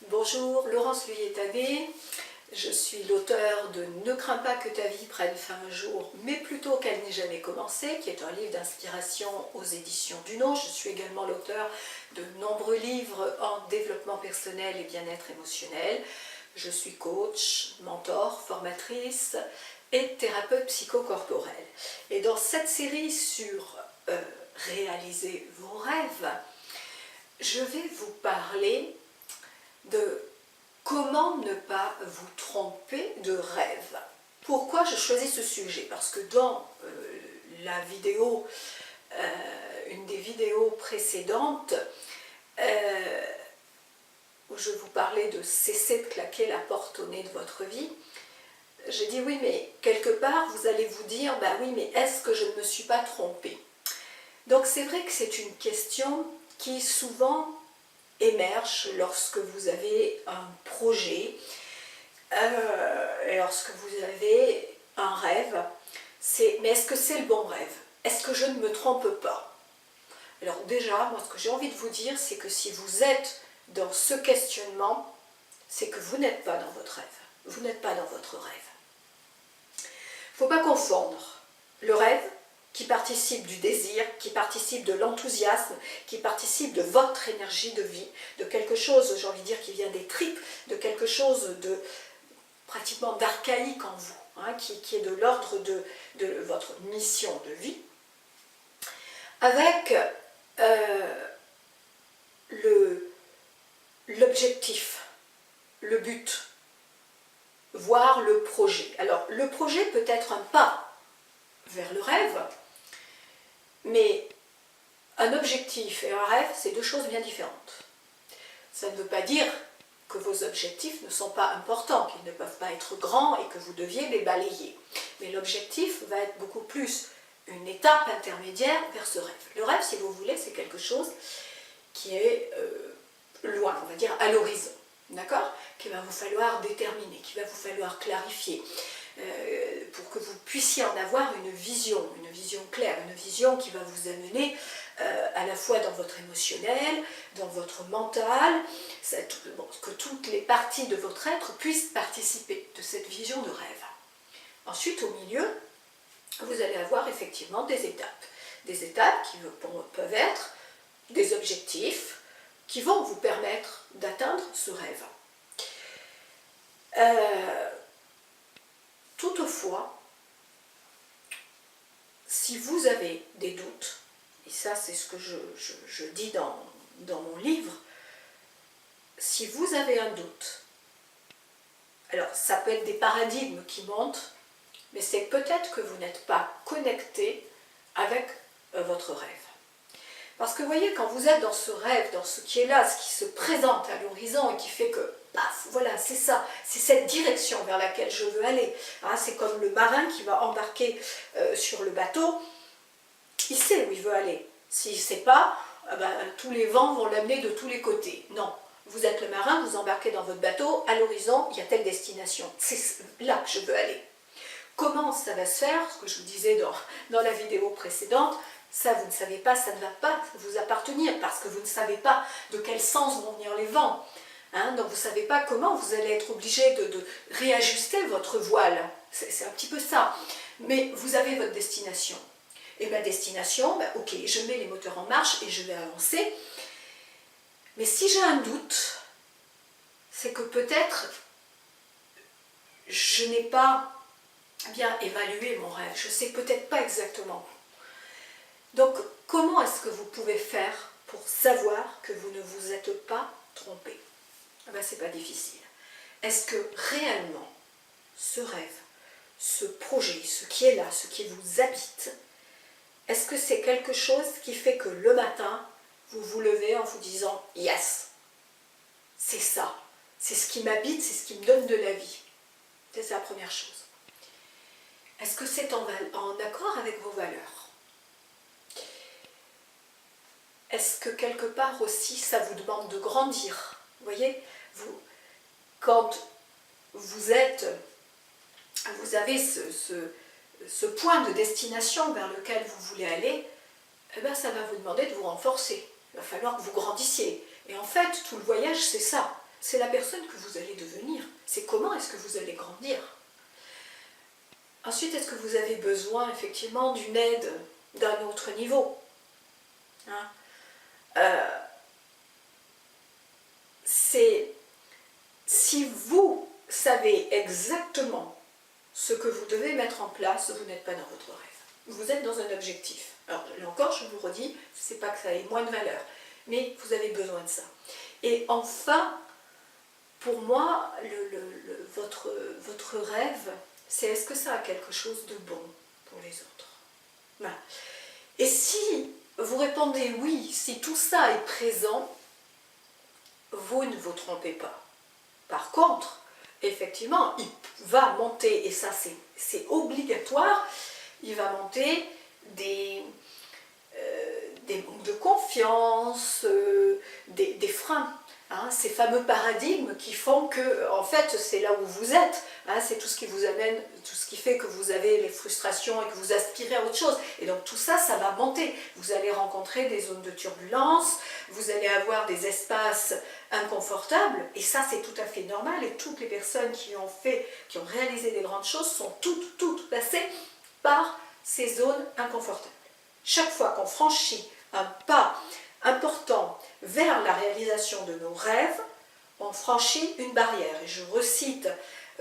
Bonjour, Laurence Luyet-Tadé. Je suis l'auteur de Ne crains pas que ta vie prenne fin un jour, mais plutôt qu'elle n'ait jamais commencé, qui est un livre d'inspiration aux éditions Duno. Je suis également l'auteur de nombreux livres en développement personnel et bien-être émotionnel. Je suis coach, mentor, formatrice et thérapeute psychocorporel. Et dans cette série sur réaliser vos rêves, je vais vous parler de comment ne pas vous tromper de rêve. Pourquoi je choisis ce sujet? Parce que dans la vidéo, une des vidéos précédentes, où je vous parlais de cesser de claquer la porte au nez de votre vie, j'ai dit oui, mais quelque part vous allez vous dire, bah oui, mais est-ce que je ne me suis pas trompée? Donc c'est vrai que c'est une question qui souvent émerge lorsque vous avez un projet, et lorsque vous avez un rêve, c'est mais est-ce que c'est le bon rêve? Est-ce que je ne me trompe pas? Alors déjà, moi ce que j'ai envie de vous dire, c'est que si vous êtes dans ce questionnement, c'est que vous n'êtes pas dans votre rêve. Vous n'êtes pas dans votre rêve. Il ne faut pas confondre le rêve qui participe du désir, qui participe de l'enthousiasme, qui participe de votre énergie de vie, de quelque chose, j'ai envie de dire, qui vient des tripes, de quelque chose de pratiquement d'archaïque en vous, hein, qui est de l'ordre de votre mission de vie, avec l'objectif, le but, voire le projet. Alors, le projet peut être un pas vers le rêve, mais un objectif et un rêve, c'est deux choses bien différentes. Ça ne veut pas dire que vos objectifs ne sont pas importants, qu'ils ne peuvent pas être grands et que vous deviez les balayer. Mais l'objectif va être beaucoup plus une étape intermédiaire vers ce rêve. Le rêve, si vous voulez, c'est quelque chose qui est loin, on va dire à l'horizon, d'accord? Qu'il va vous falloir déterminer, qu'il va vous falloir clarifier, pour que vous puissiez en avoir une vision claire, une vision qui va vous amener à la fois dans votre émotionnel, dans votre mental, que toutes les parties de votre être puissent participer de cette vision de rêve. Ensuite, au milieu, vous allez avoir effectivement des étapes qui peuvent être des objectifs qui vont vous permettre d'atteindre ce rêve. Toutefois, si vous avez des doutes, et ça c'est ce que je dis dans mon livre, si vous avez un doute, alors ça peut être des paradigmes qui montent, mais c'est peut-être que vous n'êtes pas connecté avec votre rêve. Parce que vous voyez, quand vous êtes dans ce rêve, dans ce qui est là, ce qui se présente à l'horizon et qui fait que, paf, voilà, c'est ça, c'est cette direction vers laquelle je veux aller. Hein, c'est comme le marin qui va embarquer sur le bateau, il sait où il veut aller. S'il ne sait pas, tous les vents vont l'amener de tous les côtés. Non, vous êtes le marin, vous embarquez dans votre bateau, à l'horizon, il y a telle destination. C'est là que je veux aller. Comment ça va se faire? Ce que je vous disais dans la vidéo précédente, ça, vous ne savez pas, ça ne va pas vous appartenir parce que vous ne savez pas de quel sens vont venir les vents. Hein, donc vous ne savez pas comment vous allez être obligé de réajuster votre voile. C'est un petit peu ça. Mais vous avez votre destination. Et ma destination, ok, je mets les moteurs en marche et je vais avancer. Mais si j'ai un doute, c'est que peut-être je n'ai pas bien évalué mon rêve. Je ne sais peut-être pas exactement. Donc, comment est-ce que vous pouvez faire pour savoir que vous ne vous êtes pas trompé? C'est pas difficile. Est-ce que réellement, ce rêve, ce projet, ce qui est là, ce qui vous habite, est-ce que c'est quelque chose qui fait que le matin, vous vous levez en vous disant « Yes, c'est ça, c'est ce qui m'habite, c'est ce qui me donne de la vie ». C'est la première chose. Est-ce que c'est en accord avec vos valeurs? Est-ce que quelque part aussi, ça vous demande de grandir? Vous voyez, quand vous avez ce point de destination vers lequel vous voulez aller, ça va vous demander de vous renforcer. Il va falloir que vous grandissiez. Et en fait, tout le voyage, c'est ça. c'est la personne que vous allez devenir. C'est comment est-ce que vous allez grandir. Ensuite, est-ce que vous avez besoin effectivement d'une aide d'un autre niveau, hein? Si vous savez exactement ce que vous devez mettre en place, vous n'êtes pas dans votre rêve. Vous êtes dans un objectif. Alors là encore, je vous redis, c'est pas que ça ait moins de valeur, mais vous avez besoin de ça. Et enfin, pour moi, votre rêve, c'est est-ce que ça a quelque chose de bon pour les autres? Voilà. Et si vous répondez oui, si tout ça est présent, vous ne vous trompez pas. Par contre, effectivement, il va monter, et ça c'est obligatoire, il va monter des manques de confiance, des freins. Hein, ces fameux paradigmes qui font que, en fait, c'est là où vous êtes, hein, c'est tout ce qui vous amène, tout ce qui fait que vous avez les frustrations et que vous aspirez à autre chose. Et donc tout ça, ça va monter. Vous allez rencontrer des zones de turbulence, vous allez avoir des espaces inconfortables, et ça c'est tout à fait normal. Et toutes les personnes qui ont réalisé des grandes choses sont toutes passées par ces zones inconfortables. Chaque fois qu'on franchit un pas important vers la réalisation de nos rêves, on franchit une barrière. Et je recite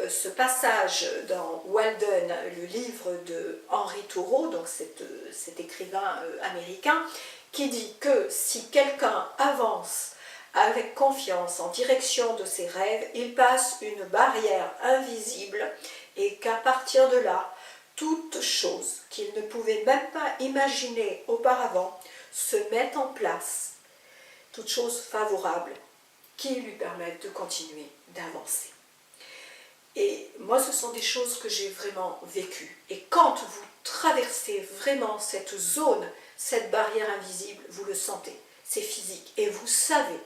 ce passage dans Walden, le livre de Henry Thoreau, donc cet écrivain américain, qui dit que si quelqu'un avance avec confiance en direction de ses rêves, il passe une barrière invisible et qu'à partir de là, toute chose qu'il ne pouvait même pas imaginer auparavant se met en place, toutes choses favorables qui lui permettent de continuer d'avancer. Et moi, ce sont des choses que j'ai vraiment vécues. Et quand vous traversez vraiment cette zone, cette barrière invisible, vous le sentez, c'est physique. Et vous savez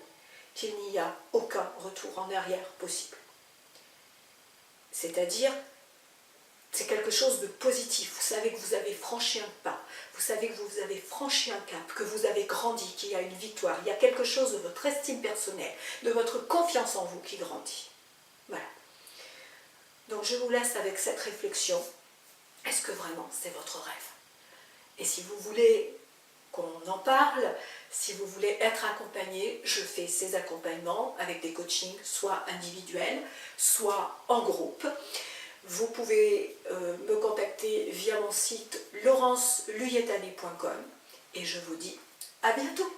qu'il n'y a aucun retour en arrière possible. C'est-à-dire, c'est quelque chose de positif. Vous savez que vous avez franchi un pas, vous savez que vous avez franchi un cap, que vous avez grandi, qu'il y a une victoire, il y a quelque chose de votre estime personnelle, de votre confiance en vous qui grandit. Voilà. Donc je vous laisse avec cette réflexion. Est-ce que vraiment c'est votre rêve? Et si vous voulez qu'on en parle, si vous voulez être accompagné, je fais ces accompagnements avec des coachings, soit individuels, soit en groupe. Vous pouvez me contacter via mon site laurenceluyetani.com et je vous dis à bientôt.